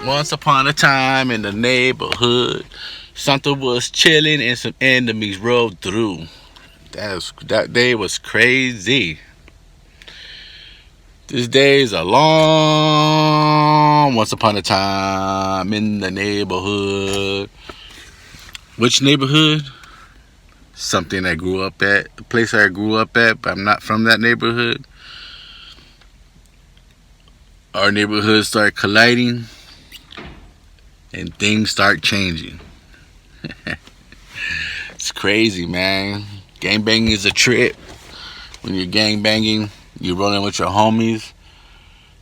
Once upon a time in the neighborhood, Santa was chilling and some enemies rode through. That day was crazy. This day is a long once upon a time in the neighborhood. Which neighborhood? Something I grew up at, a place I grew up at, but I'm not from that neighborhood. Our neighborhoods start colliding and things start changing. It's crazy, man. Gang banging is a trip. When you're gang banging, you're rolling with your homies.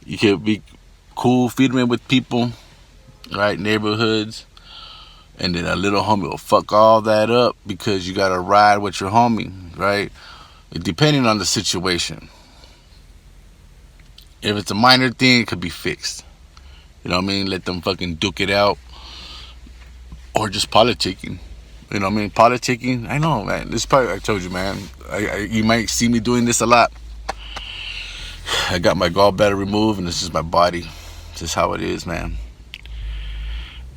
You can be cool, feeding with people, right? Neighborhoods. And then a little homie will fuck all that up because you gotta ride with your homie, right? Depending on the situation. If it's a minor thing, it could be fixed. You know what I mean? Let them fucking duke it out. Or just politicking. You know what I mean? Politicking. I know, man. This part I told you, man. You might see me doing this a lot. I got my gallbladder removed, and this is my body. This is how it is, man.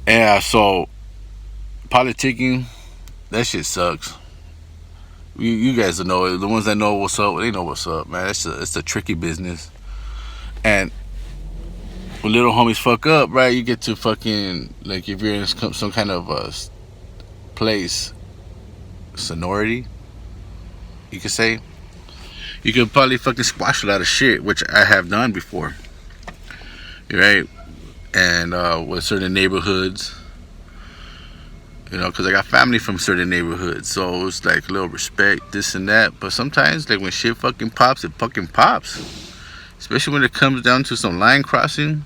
Yeah, so politicking, that shit sucks. You guys know it. The ones that know what's up, they know what's up, man. It's a tricky business. And when little homies fuck up, right, you get to fucking, like, if you're in some kind of place, sonority, you could say, you could probably fucking squash a lot of shit, which I have done before, right? And with certain neighborhoods, you know, because I got family from certain neighborhoods, so it's like a little respect, this and that. But sometimes, like, when shit fucking pops, it fucking pops. Especially when it comes down to some line crossing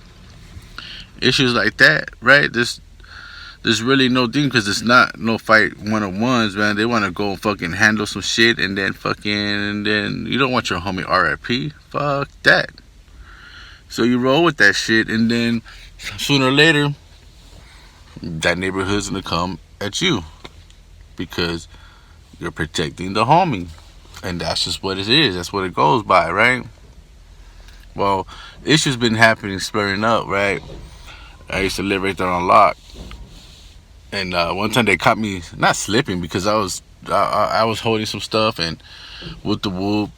issues like that, right? There's really no thing, because it's not no fight one-on-ones, man. They want to go and fucking handle some shit, and then you don't want your homie RIP. Fuck that. So you roll with that shit, and then sooner or later, that neighborhood's gonna come at you because you're protecting the homie, and that's just what it is. That's what it goes by, right? Well, issues been happening, splurring up, right? I used to live right there on Lock, and one time they caught me not slipping because I was holding some stuff and with the whoop,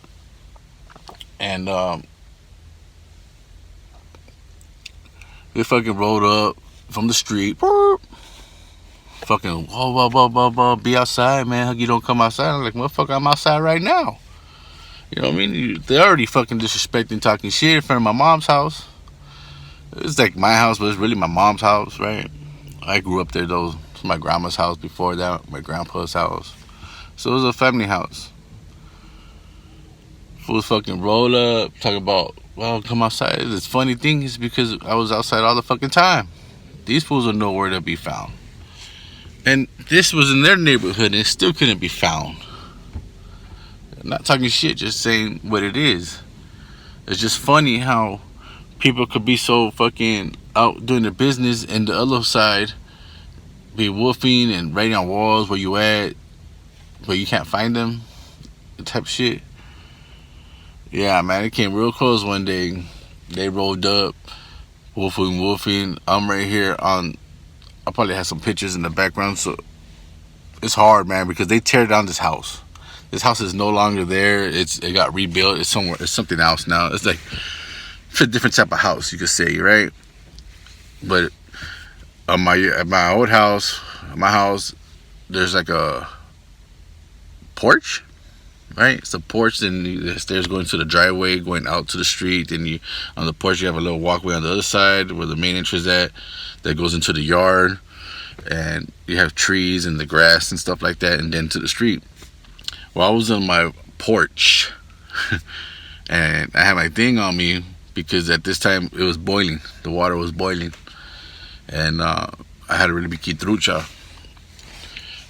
and they fucking rolled up from the street, fucking whoa, be outside, man. How you don't come outside? I'm like, motherfucker, I'm outside right now. You know what I mean? They already fucking disrespecting, talking shit in front of my mom's house. It's like my house, but it's really my mom's house, right? I grew up there, though. It's my grandma's house before that, my grandpa's house. So it was a family house. Fools fucking roll up, talk about, well, come outside. The funny thing is because I was outside all the fucking time. These fools are nowhere to be found. And this was in their neighborhood, and it still couldn't be found. I'm not talking shit, just saying what it is. It's just funny how people could be so fucking out doing their business, and the other side be woofing and writing on walls where you at, but you can't find them, type of shit. Yeah, man, it came real close one day. They rolled up, woofing. I'm right here on. I probably have some pictures in the background, so it's hard, man, because they tear down this house. This house is no longer there. It got rebuilt. It's somewhere. It's something else now. It's like it's a different type of house, you could say, right? But at my old house, my house, there's like a porch, right? It's a porch, then the stairs going to the driveway, going out to the street. Then you on the porch, you have a little walkway on the other side where the main entrance is at, that goes into the yard, and you have trees and the grass and stuff like that, and then to the street. Well, I was on my porch, and I had my thing on me because at this time it was boiling. The water was boiling, and I had a really big trucha.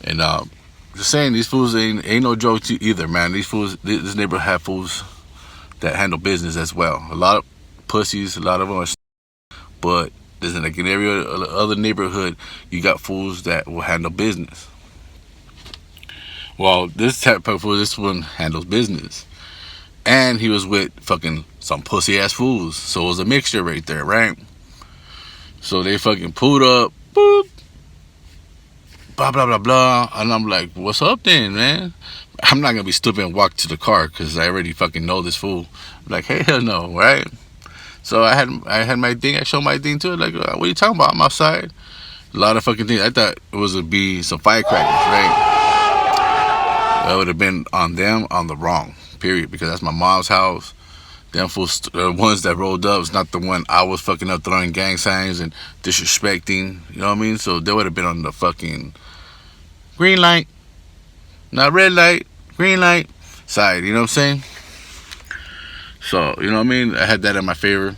And just saying, these fools ain't no joke either, man. These fools, this neighborhood have fools that handle business as well. A lot of pussies, a lot of them are, but there's like in every other neighborhood, you got fools that will handle business. Well, this type of fool, this one handles business. And he was with fucking some pussy ass fools. So it was a mixture right there, right? So they fucking pulled up, boop, blah blah blah blah, and I'm like, what's up then, man? I'm not gonna be stupid and walk to the car because I already fucking know this fool. I'm like, hey, hell no, right? So I had my thing. I showed my thing too. Like, what are you talking about? I'm outside. A lot of fucking things. I thought it was gonna be some firecrackers, right? That would have been on them on the wrong period because that's my mom's house. Them fools, the ones that rolled up was not the one I was fucking up throwing gang signs and disrespecting. You know what I mean? So they would have been on the fucking green light, not red light, green light side. You know what I'm saying? So you know what I mean? I had that in my favor.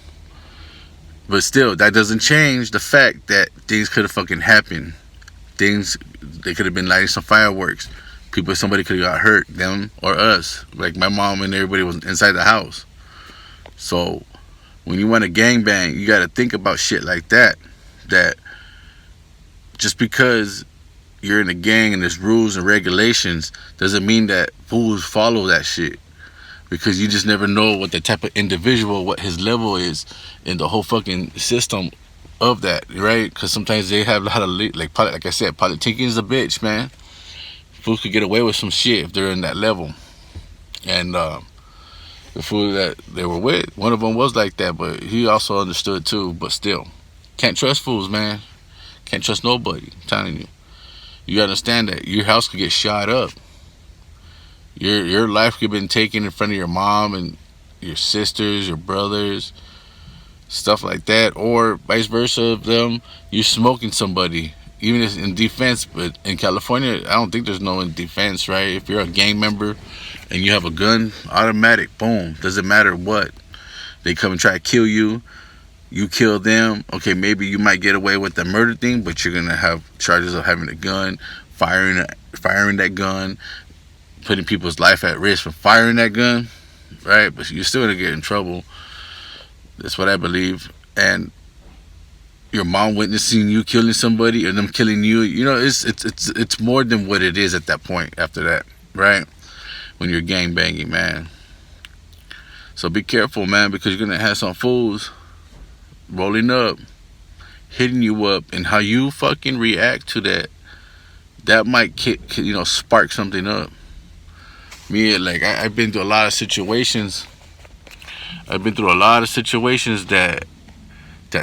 But still, that doesn't change the fact that things could have fucking happened. They could have been lighting some fireworks. Somebody could have got hurt, them or us. Like my mom and everybody was inside the house. So when you want to gangbang, you got to think about shit like that. That just because you're in a gang and there's rules and regulations doesn't mean that fools follow that shit. Because you just never know what the type of individual, what his level is in the whole fucking system of that, right? Because sometimes they have a lot of, like I said, politicking is a bitch, man. Fools could get away with some shit if they're in that level. And the fool that they were with, one of them was like that, but he also understood too. But still, can't trust fools, man. Can't trust nobody. I'm telling you. You understand that your house could get shot up. Your life could have been taken in front of your mom and your sisters, your brothers, stuff like that, or vice versa of them. You're smoking somebody, even if in defense. But in California, I don't think there's no in defense, right? If you're a gang member and you have a gun, automatic, boom. Doesn't matter what. They come and try to kill you. You kill them. Okay, maybe you might get away with the murder thing, but you're gonna have charges of having a gun, firing that gun, putting people's life at risk for firing that gun, right? But you're still gonna get in trouble. That's what I believe. And your mom witnessing you killing somebody or them killing you, you know, it's more than what it is at that point. After that, right? When you're gang banging, man. So be careful, man, because you're gonna have some fools rolling up, hitting you up, and how you fucking react to that. That might spark something up. Me, like I've been through a lot of situations. That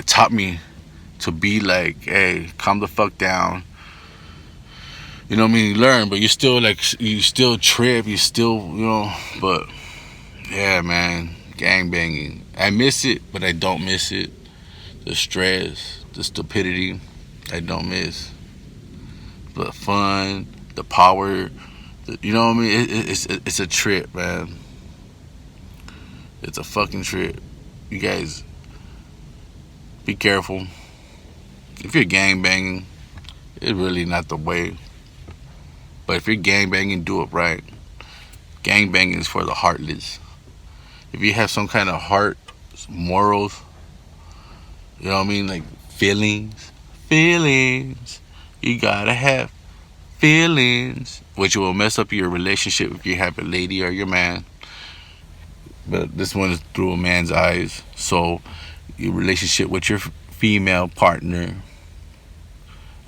taught me to be like, hey, calm the fuck down. You know what I mean? You learn, but you still trip, but yeah, man, gang banging. I miss it, but I don't miss it. The stress, the stupidity, I don't miss. The fun, the power, you know what I mean? It's a trip, man. It's a fucking trip. You guys, be careful. If you're gang banging, it's really not the way. But if you're gang banging, do it right. Gang banging is for the heartless. If you have some kind of heart, morals, you know what I mean? Like feelings. You gotta have feelings, which will mess up your relationship if you have a lady or your man. But this one is through a man's eyes. So your relationship with your female partner,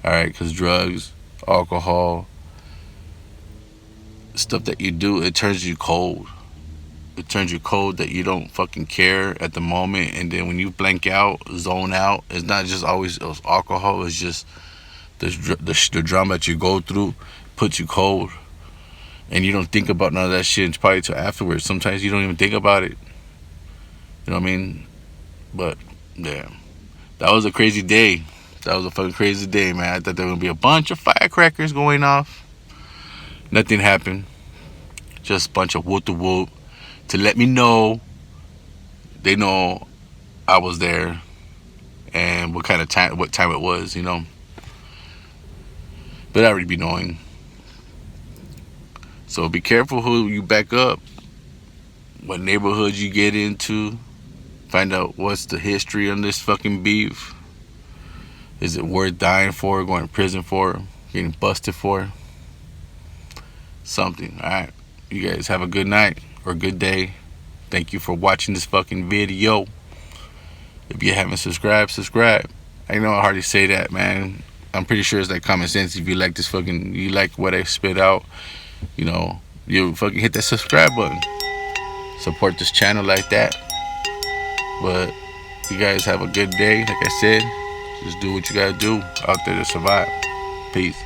all right, because drugs, alcohol, stuff that you do, it turns you cold. It turns you cold that you don't fucking care at the moment, and then when you blank out, zone out, it's not just always alcohol. It's just the drama that you go through puts you cold, and you don't think about none of that shit. It's probably till afterwards. Sometimes you don't even think about it. You know what I mean? But yeah, that was a crazy day. That was a fucking crazy day, man. I thought there was gonna be a bunch of firecrackers going off. Nothing happened. Just a bunch of whoop the whoop to let me know they know I was there and what time it was, you know. But I already be knowing. So be careful who you back up, what neighborhoods you get into. Find out what's the history on this fucking beef. Is it worth dying for, going to prison for, getting busted for? Something, alright? You guys have a good night or good day. Thank you for watching this fucking video. If you haven't subscribed, subscribe. I know I hardly say that, man. I'm pretty sure it's like common sense. If you like this fucking, you like what I spit out, you know, you fucking hit that subscribe button. Support this channel like that. But you guys have a good day. Like I said, just do what you gotta do out there to survive. Peace.